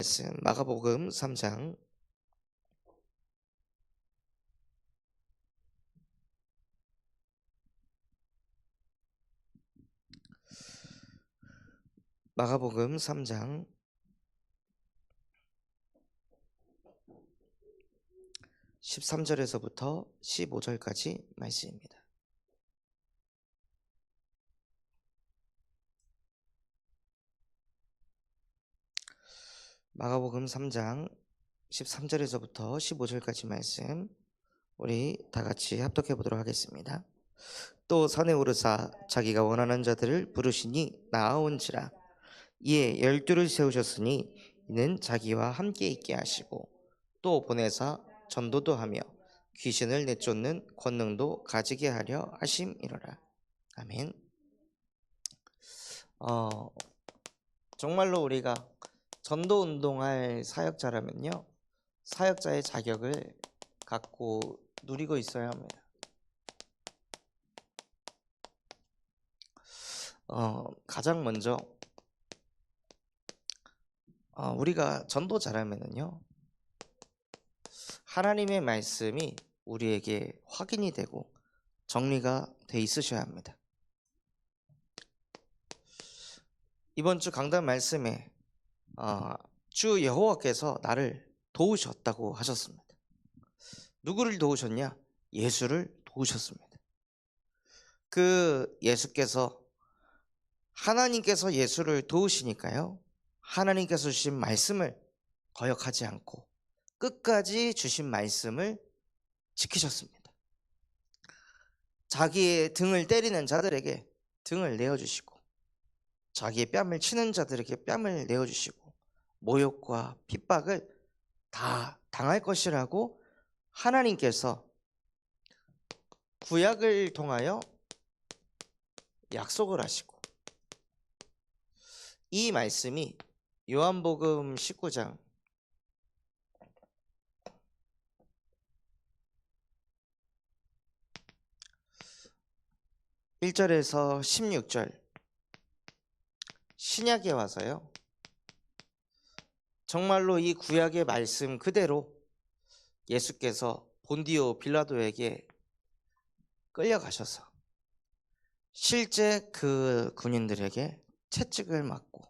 마가복음 3장 13절에서부터 15절까지 말씀입니다. 마가복음 3장 13절에서부터 15절까지 말씀 우리 다 같이 합독해 보도록 하겠습니다. 또 산에 오르사 자기가 원하는 자들을 부르시니 나아온지라. 이에 12를 세우셨으니 이는 자기와 함께 있게 하시고 또 보내사 전도도 하며 귀신을 내쫓는 권능도 가지게 하려 하심이로라. 아멘. 정말로 우리가 전도 운동할 사역자라면요, 사역자의 자격을 갖고 누리고 있어야 합니다. 가장 먼저 우리가 전도자라면요, 하나님의 말씀이 우리에게 확인이 되고 정리가 돼 있으셔야 합니다. 이번 주 강단 말씀에 주 여호와께서 나를 도우셨다고 하셨습니다. 누구를 도우셨냐? 예수를 도우셨습니다. 그 예수께서, 하나님께서 예수를 도우시니까요, 하나님께서 주신 말씀을 거역하지 않고 끝까지 주신 말씀을 지키셨습니다. 자기의 등을 때리는 자들에게 등을 내어주시고, 자기의 뺨을 치는 자들에게 뺨을 내어주시고, 모욕과 핍박을 다 당할 것이라고 하나님께서 구약을 통하여 약속을 하시고, 이 말씀이 요한복음 19장 1절에서 16절 신약에 와서요, 정말로 이 구약의 말씀 그대로 예수께서 본디오 빌라도에게 끌려가셔서 실제 그 군인들에게 채찍을 맞고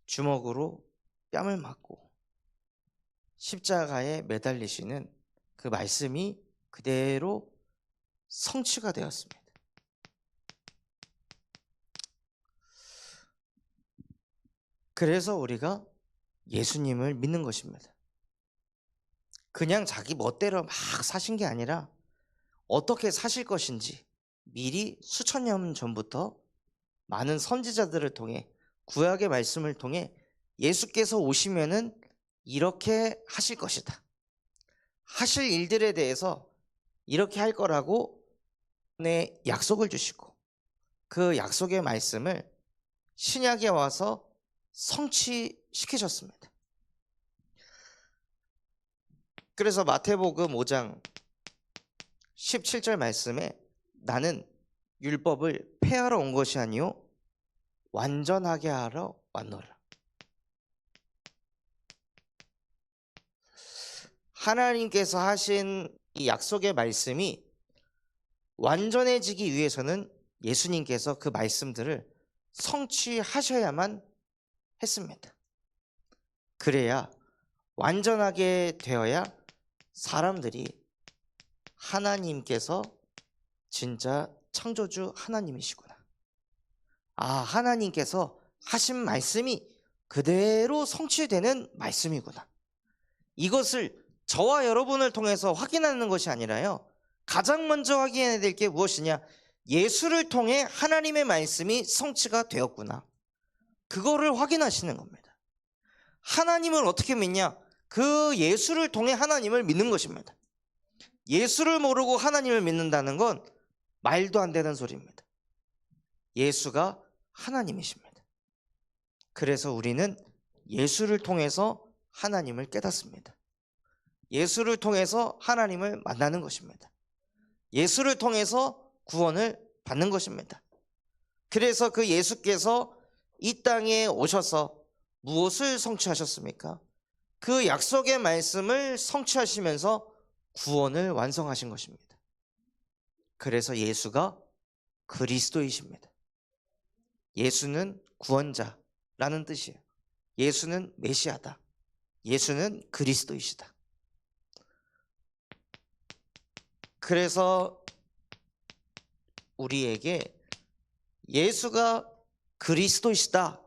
주먹으로 뺨을 맞고 십자가에 매달리시는 그 말씀이 그대로 성취가 되었습니다. 그래서 우리가 예수님을 믿는 것입니다. 그냥 자기 멋대로 막 사신 게 아니라 어떻게 사실 것인지 미리 수천 년 전부터 많은 선지자들을 통해, 구약의 말씀을 통해 예수께서 오시면은 이렇게 하실 것이다, 하실 일들에 대해서 이렇게 할 거라고 약속을 주시고, 그 약속의 말씀을 신약에 와서 성취시키셨습니다. 그래서 마태복음 5장 17절 말씀에 나는 율법을 폐하러 온 것이 아니요 완전하게 하러 왔노라. 하나님께서 하신 이 약속의 말씀이 완전해지기 위해서는 예수님께서 그 말씀들을 성취하셔야만 했습니다. 그래야, 완전하게 되어야 사람들이 하나님께서 진짜 창조주 하나님이시구나, 하나님께서 하신 말씀이 그대로 성취되는 말씀이구나, 이것을 저와 여러분을 통해서 확인하는 것이 아니라요, 가장 먼저 확인해야 될 게 무엇이냐? 예수를 통해 하나님의 말씀이 성취가 되었구나, 그거를 확인하시는 겁니다. 하나님을 어떻게 믿냐? 그 예수를 통해 하나님을 믿는 것입니다. 예수를 모르고 하나님을 믿는다는 건 말도 안 되는 소리입니다. 예수가 하나님이십니다. 그래서 우리는 예수를 통해서 하나님을 깨닫습니다. 예수를 통해서 하나님을 만나는 것입니다. 예수를 통해서 구원을 받는 것입니다. 그래서 그 예수께서 이 땅에 오셔서 무엇을 성취하셨습니까? 그 약속의 말씀을 성취하시면서 구원을 완성하신 것입니다. 그래서 예수가 그리스도이십니다. 예수는 구원자라는 뜻이에요. 예수는 메시아다. 예수는 그리스도이시다. 그래서 우리에게 예수가 그리스도이시다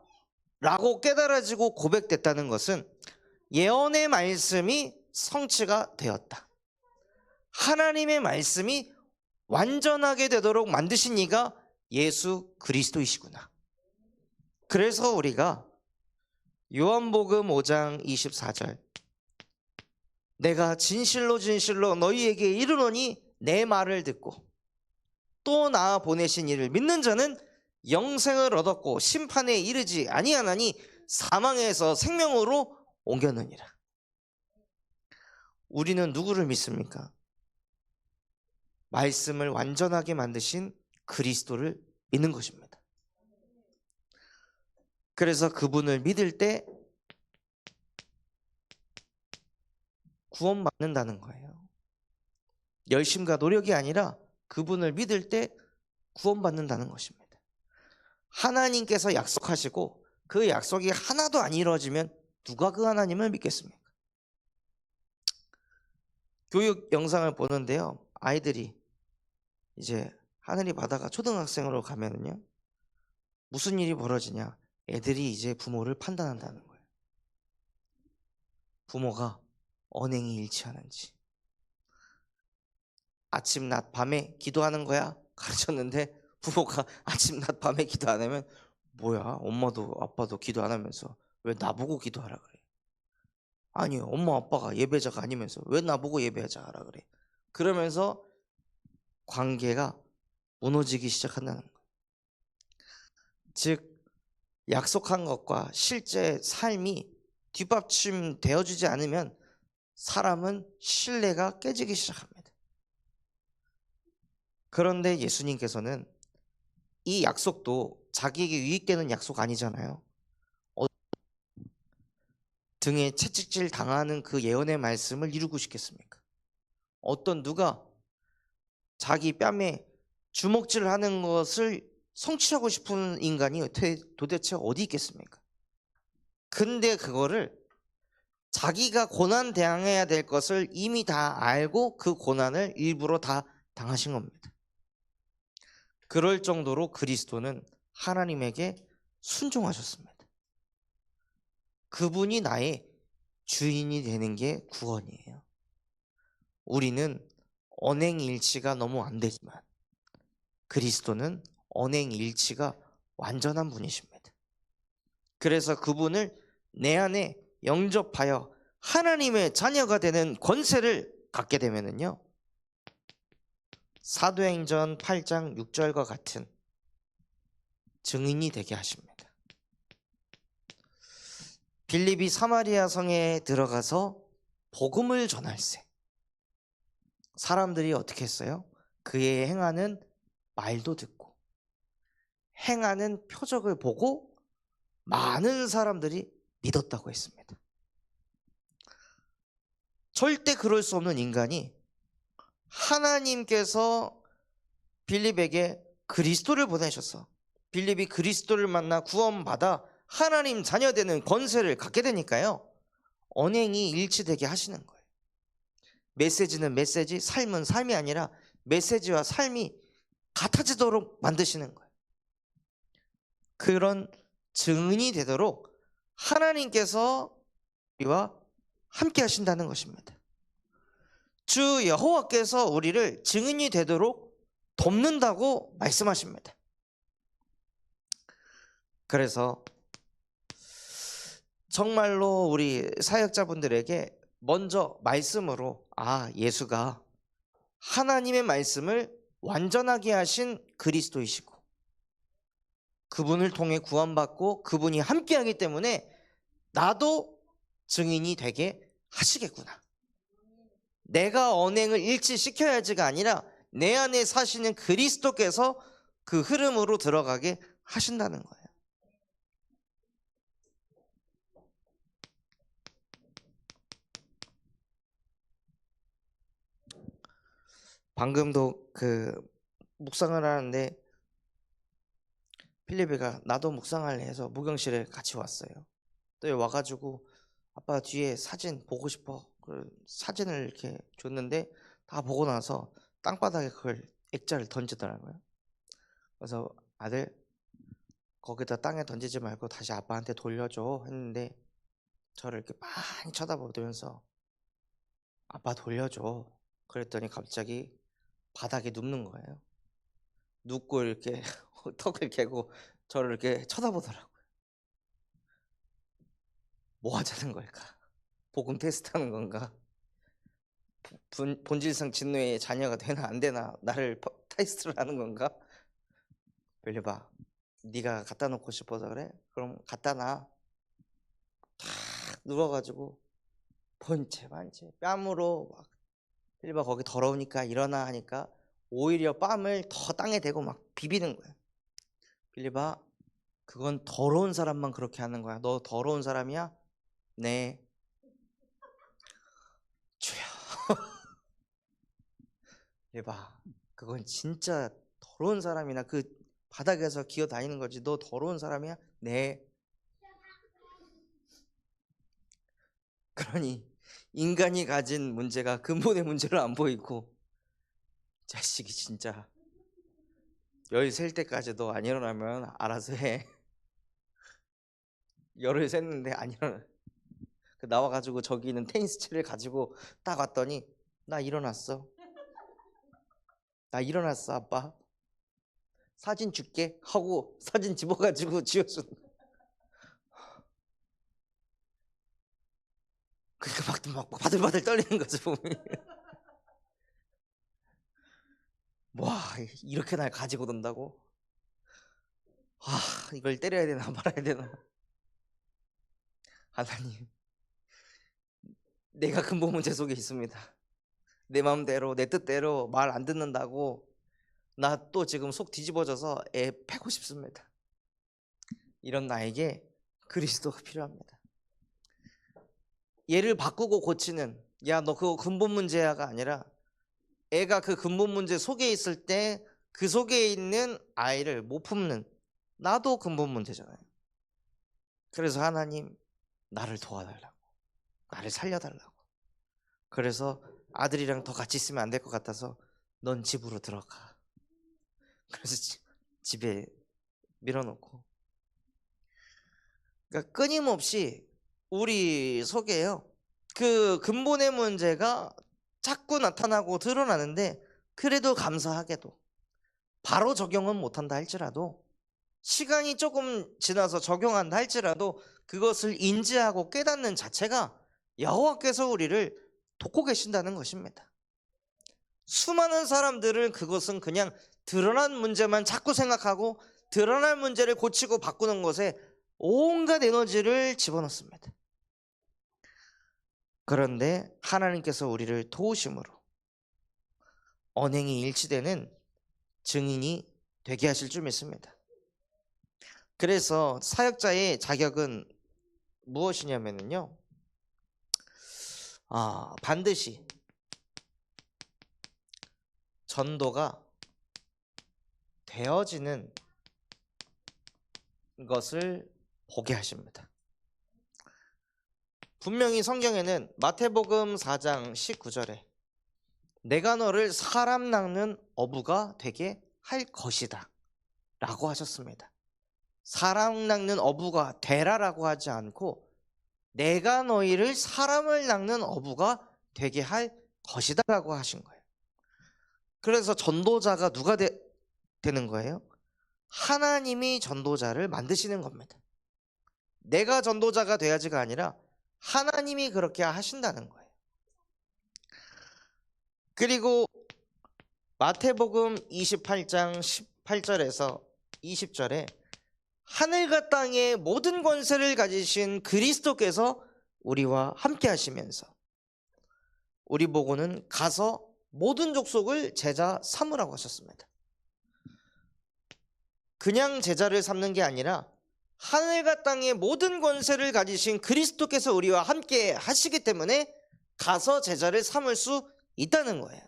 라고 깨달아지고 고백됐다는 것은 예언의 말씀이 성취가 되었다. 하나님의 말씀이 완전하게 되도록 만드신 이가 예수 그리스도이시구나. 그래서 우리가 요한복음 5장 24절 내가 진실로 진실로 너희에게 이르노니 내 말을 듣고 또 나 보내신 이를 믿는 자는 영생을 얻었고 심판에 이르지 아니하나니 사망에서 생명으로 옮겼느니라. 우리는 누구를 믿습니까? 말씀을 완전하게 만드신 그리스도를 믿는 것입니다. 그래서 그분을 믿을 때 구원받는다는 거예요. 열심과 노력이 아니라 그분을 믿을 때 구원받는다는 것입니다. 하나님께서 약속하시고 그 약속이 하나도 안 이루어지면 누가 그 하나님을 믿겠습니까? 교육 영상을 보는데요, 아이들이 이제 하늘이 바다가 초등학생으로 가면은요, 무슨 일이 벌어지냐? 애들이 이제 부모를 판단한다는 거예요. 부모가 언행이 일치하는지. 아침 낮 밤에 기도하는 거야 가르쳤는데 부모가 아침 낮 밤에 기도 안 하면 뭐야, 엄마도 아빠도 기도 안 하면서 왜 나보고 기도하라 그래? 아니요, 엄마 아빠가 예배자가 아니면서 왜 나보고 예배하자 하라 그래? 그러면서 관계가 무너지기 시작한다는 거예요. 즉 약속한 것과 실제 삶이 뒷받침 되어주지 않으면 사람은 신뢰가 깨지기 시작합니다. 그런데 예수님께서는 이 약속도 자기에게 유익되는 약속 아니잖아요. 등에 채찍질 당하는 그 예언의 말씀을 이루고 싶겠습니까? 어떤 누가 자기 뺨에 주먹질을 하는 것을 성취하고 싶은 인간이 도대체 어디 있겠습니까? 근데 그거를 자기가 고난 당해야 될 것을 이미 다 알고 그 고난을 일부러 다 당하신 겁니다. 그럴 정도로 그리스도는 하나님에게 순종하셨습니다. 그분이 나의 주인이 되는 게 구원이에요. 우리는 언행일치가 너무 안 되지만 그리스도는 언행일치가 완전한 분이십니다. 그래서 그분을 내 안에 영접하여 하나님의 자녀가 되는 권세를 갖게 되면은요, 사도행전 8장 6절과 같은 증인이 되게 하십니다. 빌립이 사마리아 성에 들어가서 복음을 전할세. 사람들이 어떻게 했어요? 그의 행하는 말도 듣고 행하는 표적을 보고 많은 사람들이 믿었다고 했습니다. 절대 그럴 수 없는 인간이 하나님께서 빌립에게 그리스도를 보내셨어. 빌립이 그리스도를 만나 구원받아 하나님 자녀되는 권세를 갖게 되니까요, 언행이 일치되게 하시는 거예요. 메시지는 메시지, 삶은 삶이 아니라 메시지와 삶이 같아지도록 만드시는 거예요. 그런 증인이 되도록 하나님께서 우리와 함께 하신다는 것입니다. 주 여호와께서 우리를 증인이 되도록 돕는다고 말씀하십니다. 그래서 정말로 우리 사역자분들에게 먼저 말씀으로 예수가 하나님의 말씀을 완전하게 하신 그리스도이시고 그분을 통해 구원받고 그분이 함께하기 때문에 나도 증인이 되게 하시겠구나. 내가 언행을 일치시켜야지가 아니라 내 안에 사시는 그리스도께서 그 흐름으로 들어가게 하신다는 거예요. 방금도 묵상을 하는데 필리베가 나도 묵상할래 해서 목욕실에 같이 왔어요. 또 여기 와가지고 아빠 뒤에 사진 보고 싶어. 사진을 이렇게 줬는데 다 보고 나서 땅바닥에 그걸 액자를 던지더라고요. 그래서 아들 거기다 땅에 던지지 말고 다시 아빠한테 돌려줘 했는데 저를 이렇게 많이 쳐다보면서 아빠 돌려줘. 그랬더니 갑자기 바닥에 눕는 거예요. 눕고 이렇게 턱을 개고 저를 이렇게 쳐다보더라고요. 뭐 하자는 걸까? 복음 테스트하는 건가? 본질상 진노의 자녀가 되나 안 되나 나를 테스트를 하는 건가? 빌려봐. 네가 갖다 놓고 싶어서 그래? 그럼 갖다 놔. 탁 누워가지고 번체 반체 뺨으로 막 빌려봐 거기 더러우니까 일어나 하니까 오히려 뺨을 더 땅에 대고 막 비비는 거야. 빌려봐 그건 더러운 사람만 그렇게 하는 거야. 너 더러운 사람이야? 네. 주여. 빌려봐 그건 진짜 더러운 사람이나 그 바닥에서 기어 다니는 거지. 너 더러운 사람이야? 네. 그러니 인간이 가진 문제가 근본의 문제로 안 보이고 자식이 진짜 13 때까지도 안 일어나면 알아서 해. 열을 샜는데 안 일어나. 나와가지고 저기 있는 테니스채를 가지고 딱 왔더니 나 일어났어. 나 일어났어 아빠. 사진 줄게 하고 사진 집어가지고 지어준. 그러니까 막 바들바들 떨리는 거지 몸이. 와 이렇게 날 가지고 논다고? 이걸 때려야 되나 말아야 되나? 하나님 내가 근본 문제 속에 있습니다. 내 마음대로 내 뜻대로 말 안 듣는다고 나 또 지금 속 뒤집어져서 애 패고 싶습니다. 이런 나에게 그리스도가 필요합니다. 얘를 바꾸고 고치는 야 너 그거 근본 문제야가 아니라 애가 그 근본 문제 속에 있을 때 그 속에 있는 아이를 못 품는 나도 근본 문제잖아요. 그래서 하나님 나를 도와달라고 나를 살려달라고. 그래서 아들이랑 더 같이 있으면 안 될 것 같아서 넌 집으로 들어가. 그래서 집에 밀어놓고. 그러니까 끊임없이 우리 속에요 그 근본의 문제가 자꾸 나타나고 드러나는데 그래도 감사하게도 바로 적용은 못한다 할지라도 시간이 조금 지나서 적용한다 할지라도 그것을 인지하고 깨닫는 자체가 여호와께서 우리를 돕고 계신다는 것입니다. 수많은 사람들은 그것은 그냥 드러난 문제만 자꾸 생각하고 드러난 문제를 고치고 바꾸는 것에 온갖 에너지를 집어넣습니다. 그런데 하나님께서 우리를 도우심으로 언행이 일치되는 증인이 되게 하실 줄 믿습니다. 그래서 사역자의 자격은 무엇이냐면요 반드시 전도가 되어지는 것을 보게 하십니다. 분명히 성경에는 마태복음 4장 19절에 내가 너를 사람 낚는 어부가 되게 할 것이다 라고 하셨습니다. 사람 낚는 어부가 되라라고 하지 않고 내가 너희를 사람을 낚는 어부가 되게 할 것이다 라고 하신 거예요. 그래서 전도자가 누가 되는 거예요? 하나님이 전도자를 만드시는 겁니다. 내가 전도자가 돼야지가 아니라 하나님이 그렇게 하신다는 거예요. 그리고 마태복음 28장 18절에서 20절에 하늘과 땅의 모든 권세를 가지신 그리스도께서 우리와 함께 하시면서 우리 보고는 가서 모든 족속을 제자 삼으라고 하셨습니다. 그냥 제자를 삼는 게 아니라 하늘과 땅의 모든 권세를 가지신 그리스도께서 우리와 함께 하시기 때문에 가서 제자를 삼을 수 있다는 거예요.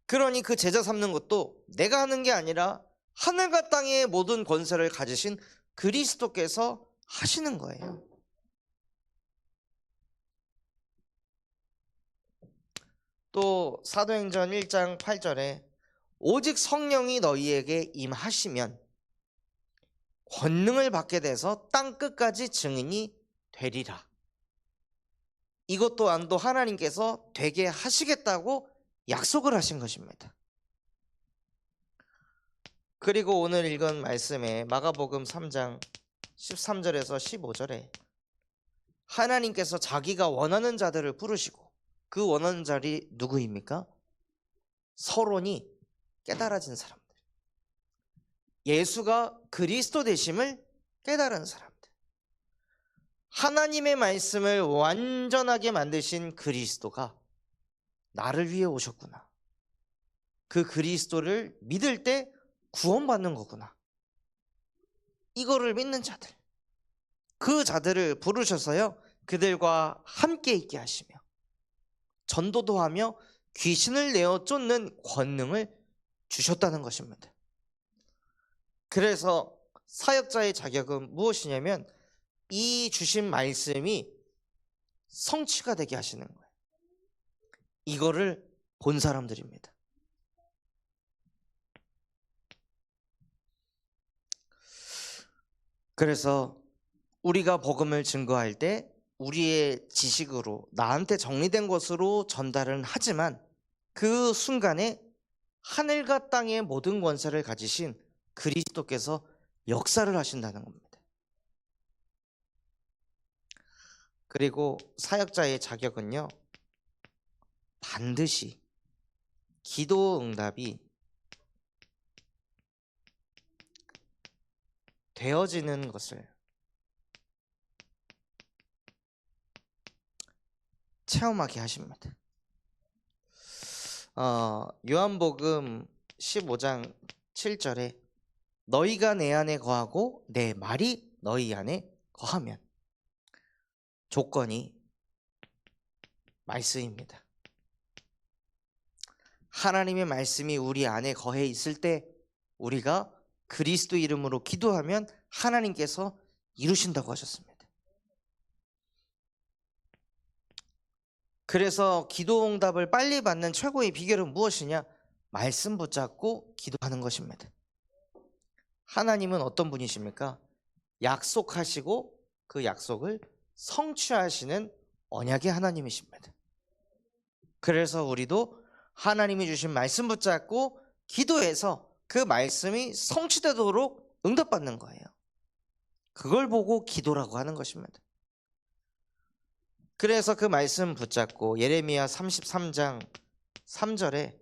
그러니 그 제자 삼는 것도 내가 하는 게 아니라 하늘과 땅의 모든 권세를 가지신 그리스도께서 하시는 거예요. 또 사도행전 1장 8절에 오직 성령이 너희에게 임하시면 권능을 받게 돼서 땅 끝까지 증인이 되리라. 이것 또한도 하나님께서 되게 하시겠다고 약속을 하신 것입니다. 그리고 오늘 읽은 말씀에 마가복음 3장 13절에서 15절에 하나님께서 자기가 원하는 자들을 부르시고 그 원하는 자들이 누구입니까? 서론이 깨달아진 사람들, 예수가 그리스도 되심을 깨달은 사람들, 하나님의 말씀을 완전하게 만드신 그리스도가 나를 위해 오셨구나, 그 그리스도를 믿을 때 구원받는 거구나, 이거를 믿는 자들, 그 자들을 부르셔서요 그들과 함께 있게 하시며 전도도 하며 귀신을 내어 쫓는 권능을 주셨다는 것입니다. 그래서 사역자의 자격은 무엇이냐면 이 주신 말씀이 성취가 되게 하시는 거예요. 이거를 본 사람들입니다. 그래서 우리가 복음을 증거할 때 우리의 지식으로 나한테 정리된 것으로 전달은 하지만 그 순간에 하늘과 땅의 모든 권세를 가지신 그리스도께서 역사를 하신다는 겁니다. 그리고 사역자의 자격은요, 반드시 기도 응답이 되어지는 것을 체험하게 하십니다. 요한복음 15장 7절에 너희가 내 안에 거하고 내 말이 너희 안에 거하면, 조건이 말씀입니다. 하나님의 말씀이 우리 안에 거해 있을 때 우리가 그리스도 이름으로 기도하면 하나님께서 이루신다고 하셨습니다. 그래서 기도 응답을 빨리 받는 최고의 비결은 무엇이냐? 말씀 붙잡고 기도하는 것입니다. 하나님은 어떤 분이십니까? 약속하시고 그 약속을 성취하시는 언약의 하나님이십니다. 그래서 우리도 하나님이 주신 말씀 붙잡고 기도해서 그 말씀이 성취되도록 응답받는 거예요. 그걸 보고 기도라고 하는 것입니다. 그래서 그 말씀 붙잡고 예레미야 33장 3절에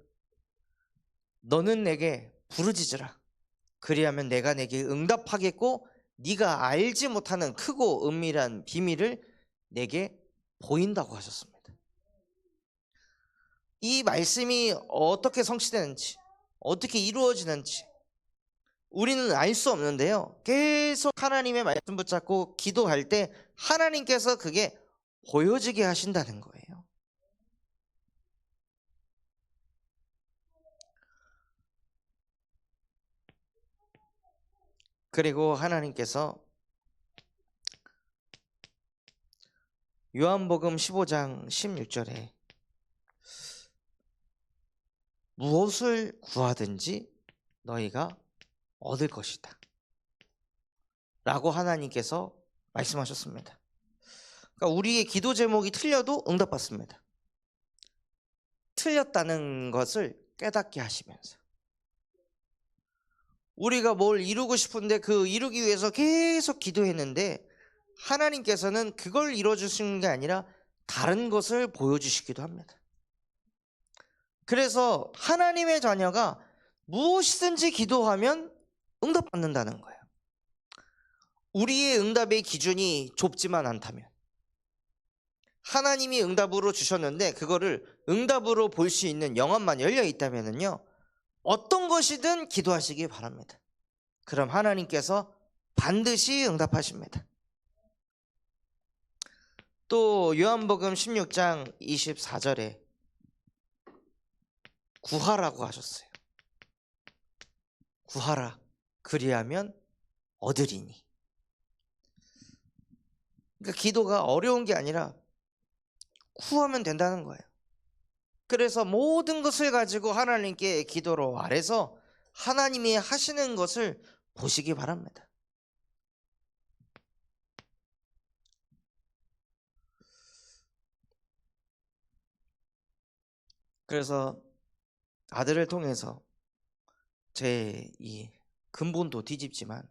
너는 내게 부르짖으라 그리하면 내가 내게 응답하겠고 네가 알지 못하는 크고 은밀한 비밀을 내게 보인다고 하셨습니다. 이 말씀이 어떻게 성취되는지, 어떻게 이루어지는지 우리는 알 수 없는데요, 계속 하나님의 말씀 붙잡고 기도할 때 하나님께서 그게 보여지게 하신다는 거예요. 그리고 하나님께서 요한복음 15장 16절에 무엇을 구하든지 너희가 얻을 것이다 라고 하나님께서 말씀하셨습니다. 그러니까 우리의 기도 제목이 틀려도 응답받습니다. 틀렸다는 것을 깨닫게 하시면서 우리가 뭘 이루고 싶은데 그 이루기 위해서 계속 기도했는데 하나님께서는 그걸 이루어주시는 게 아니라 다른 것을 보여주시기도 합니다. 그래서 하나님의 자녀가 무엇이든지 기도하면 응답받는다는 거예요. 우리의 응답의 기준이 좁지만 않다면, 하나님이 응답으로 주셨는데 그거를 응답으로 볼 수 있는 영혼만 열려 있다면요, 어떤 것이든 기도하시기 바랍니다. 그럼 하나님께서 반드시 응답하십니다. 또 요한복음 16장 24절에 구하라고 하셨어요. 구하라. 그리하면 얻으리니. 그러니까 기도가 어려운 게 아니라 구하면 된다는 거예요. 그래서 모든 것을 가지고 하나님께 기도로 아래서 하나님이 하시는 것을 보시기 바랍니다. 그래서 아들을 통해서 제 이 근본도 뒤집지만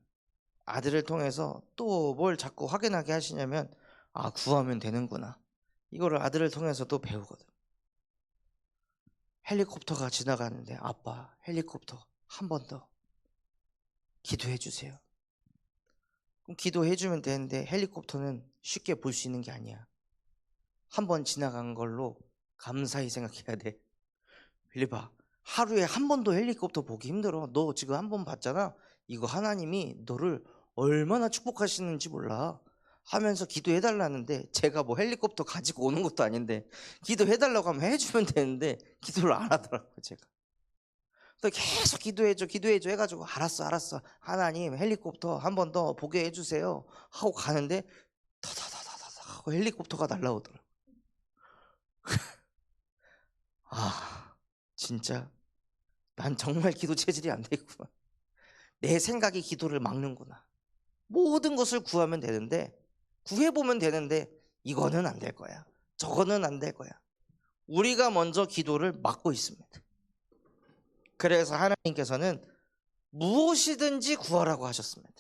아들을 통해서 또 뭘 자꾸 확인하게 하시냐면 아, 구하면 되는구나. 이거를 아들을 통해서 또 배우거든. 헬리콥터가 지나가는데 아빠, 헬리콥터 한 번 더 기도해 주세요. 그럼 기도해 주면 되는데 헬리콥터는 쉽게 볼 수 있는 게 아니야. 한 번 지나간 걸로 감사히 생각해야 돼. 빌리봐, 하루에 한 번도 헬리콥터 보기 힘들어. 너 지금 한 번 봤잖아. 이거 하나님이 너를 얼마나 축복하시는지 몰라 하면서 기도해달라는데, 제가 뭐 헬리콥터 가지고 오는 것도 아닌데 기도해달라고 하면 해주면 되는데 기도를 안 하더라고요. 제가 계속 기도해줘 해가지고 알았어 하나님 헬리콥터 한 번 더 보게 해주세요 하고 가는데 타다다다다 하고 헬리콥터가 날라오더라고요. 아, 진짜 난 정말 기도 체질이 안 되겠구나. 내 생각이 기도를 막는구나. 모든 것을 구하면 되는데, 구해보면 되는데 이거는 안 될 거야, 저거는 안 될 거야. 우리가 먼저 기도를 막고 있습니다. 그래서 하나님께서는 무엇이든지 구하라고 하셨습니다.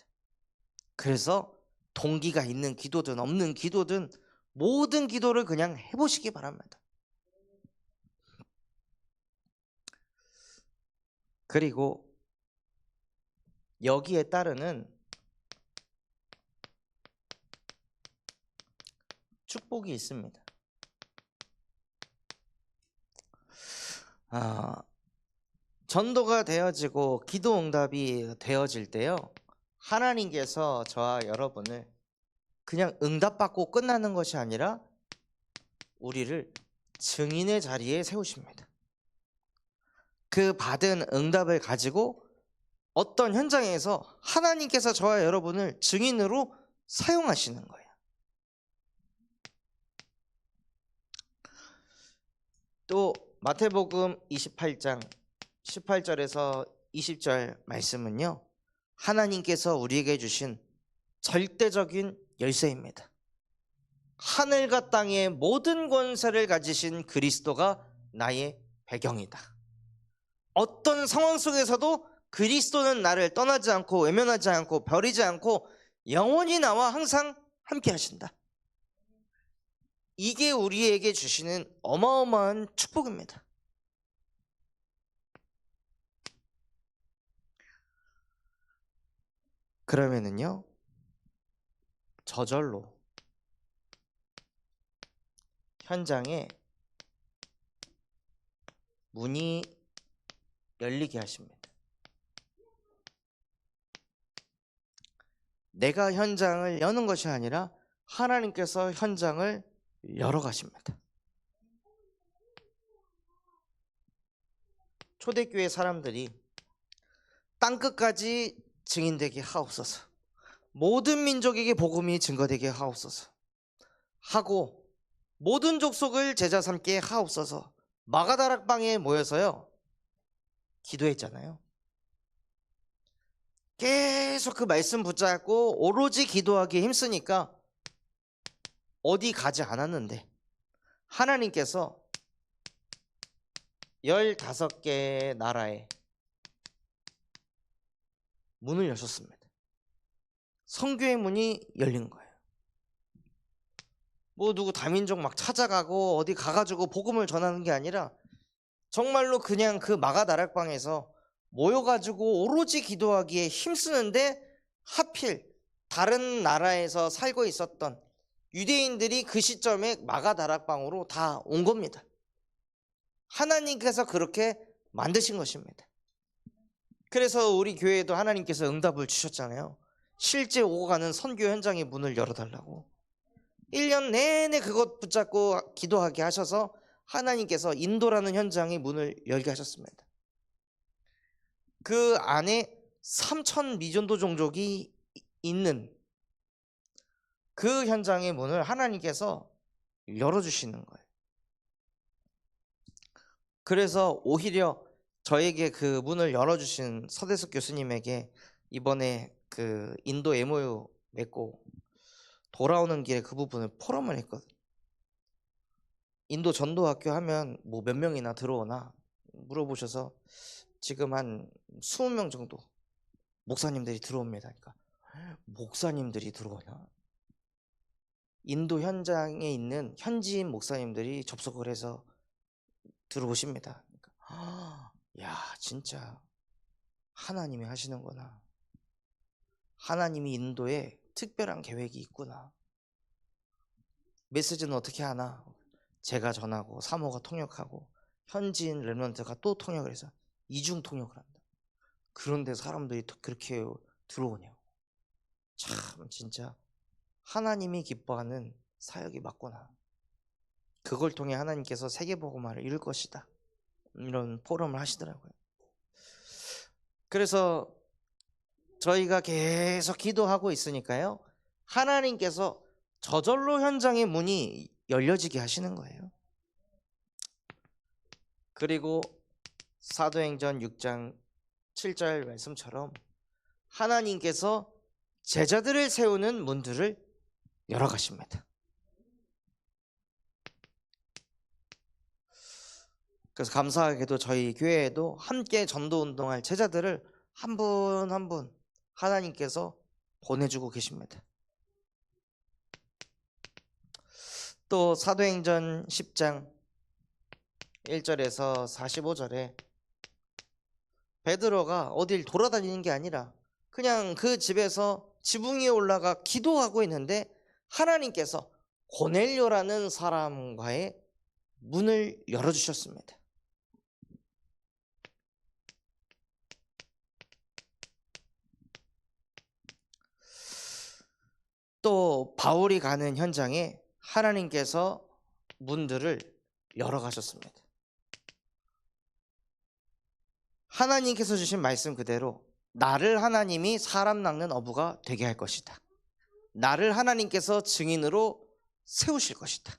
그래서 동기가 있는 기도든 없는 기도든 모든 기도를 그냥 해보시기 바랍니다. 그리고 여기에 따르는 축복이 있습니다. 전도가 되어지고 기도 응답이 되어질 때요, 하나님께서 저와 여러분을 그냥 응답받고 끝나는 것이 아니라 우리를 증인의 자리에 세우십니다. 그 받은 응답을 가지고 어떤 현장에서 하나님께서 저와 여러분을 증인으로 사용하시는 거예요. 또 마태복음 28장 18절에서 20절 말씀은요, 하나님께서 우리에게 주신 절대적인 열쇠입니다. 하늘과 땅의 모든 권세를 가지신 그리스도가 나의 배경이다. 어떤 상황 속에서도 그리스도는 나를 떠나지 않고 외면하지 않고 버리지 않고 영원히 나와 항상 함께 하신다. 이게 우리에게 주시는 어마어마한 축복입니다. 그러면은요, 저절로 현장에 문이 열리게 하십니다. 내가 현장을 여는 것이 아니라 하나님께서 현장을 열어가십니다. 초대교회 사람들이 땅끝까지 증인되게 하옵소서, 모든 민족에게 복음이 증거되게 하옵소서 하고 모든 족속을 제자 삼게 하옵소서 마가다락방에 모여서요 기도했잖아요. 계속 그 말씀 붙잡고 오로지 기도하기에 힘쓰니까 어디 가지 않았는데 하나님께서 15개의 나라에 문을 여셨습니다. 선교의 문이 열린 거예요. 뭐 누구 다민족 막 찾아가고 어디 가가지고 복음을 전하는 게 아니라 정말로 그냥 그 마가다락방에서 모여가지고 오로지 기도하기에 힘쓰는데 하필 다른 나라에서 살고 있었던 유대인들이 그 시점에 마가다락방으로 다 온 겁니다. 하나님께서 그렇게 만드신 것입니다. 그래서 우리 교회에도 하나님께서 응답을 주셨잖아요. 실제 오고 가는 선교 현장의 문을 열어달라고 1년 내내 그것 붙잡고 기도하게 하셔서 하나님께서 인도라는 현장의 문을 열게 하셨습니다. 그 안에 3천 미전도 종족이 있는 그 현장의 문을 하나님께서 열어주시는 거예요. 그래서 오히려 저에게 그 문을 열어주신 서대숙 교수님에게 이번에 그 인도 MOU 맺고 돌아오는 길에 그 부분을 포럼을 했거든. 인도 전도학교 하면 뭐 몇 명이나 들어오나 물어보셔서 지금 한 20명 정도 목사님들이 들어옵니다. 그러니까 목사님들이 들어오나? 인도 현장에 있는 현지인 목사님들이 접속을 해서 들어오십니다. 그러니까, 야, 진짜 하나님이 하시는구나. 하나님이 인도에 특별한 계획이 있구나. 메시지는 어떻게 하나? 제가 전하고 사모가 통역하고 현지인 렘넌트가 또 통역을 해서 이중 통역을 한다. 그런데 사람들이 그렇게 들어오냐고. 참 진짜 하나님이 기뻐하는 사역이 맞구나. 그걸 통해 하나님께서 세계복음화를 이룰 것이다. 이런 포럼을 하시더라고요. 그래서 저희가 계속 기도하고 있으니까요, 하나님께서 저절로 현장의 문이 열려지게 하시는 거예요. 그리고 사도행전 6장 7절 말씀처럼 하나님께서 제자들을 세우는 문들을 열어가십니다. 그래서 감사하게도 저희 교회에도 함께 전도운동할 제자들을 한 분 한 분 하나님께서 보내주고 계십니다. 또 사도행전 10장 1절에서 45절에 베드로가 어딜 돌아다니는 게 아니라 그냥 그 집에서 지붕 위에 올라가 기도하고 있는데 하나님께서 고넬료라는 사람과의 문을 열어주셨습니다. 또 바울이 가는 현장에 하나님께서 문들을 열어가셨습니다. 하나님께서 주신 말씀 그대로 나를 하나님이 사람 낚는 어부가 되게 할 것이다. 나를 하나님께서 증인으로 세우실 것이다.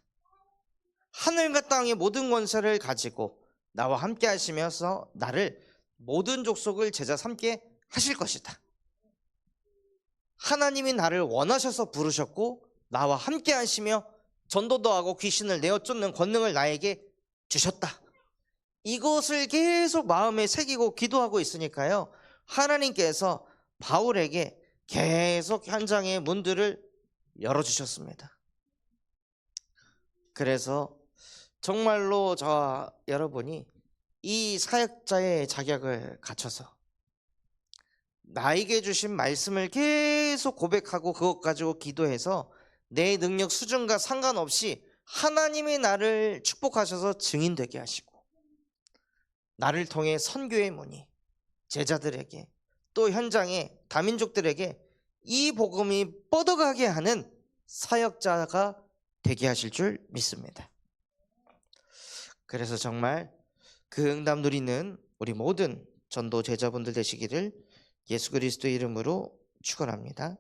하늘과 땅의 모든 권세를 가지고 나와 함께 하시면서 나를 모든 족속을 제자 삼게 하실 것이다. 하나님이 나를 원하셔서 부르셨고 나와 함께 하시며 전도도 하고 귀신을 내어 쫓는 권능을 나에게 주셨다. 이것을 계속 마음에 새기고 기도하고 있으니까요, 하나님께서 바울에게 계속 현장의 문들을 열어주셨습니다. 그래서 정말로 저와 여러분이 이 사역자의 자격을 갖춰서 나에게 주신 말씀을 계속 고백하고 그것 가지고 기도해서 내 능력 수준과 상관없이 하나님이 나를 축복하셔서 증인되게 하시고 나를 통해 선교의 문이 제자들에게 또 현장의 다민족들에게 이 복음이 뻗어가게 하는 사역자가 되게 하실 줄 믿습니다. 그래서 정말 그 응답 누리는 우리 모든 전도 제자분들 되시기를 예수 그리스도의 이름으로 축원합니다.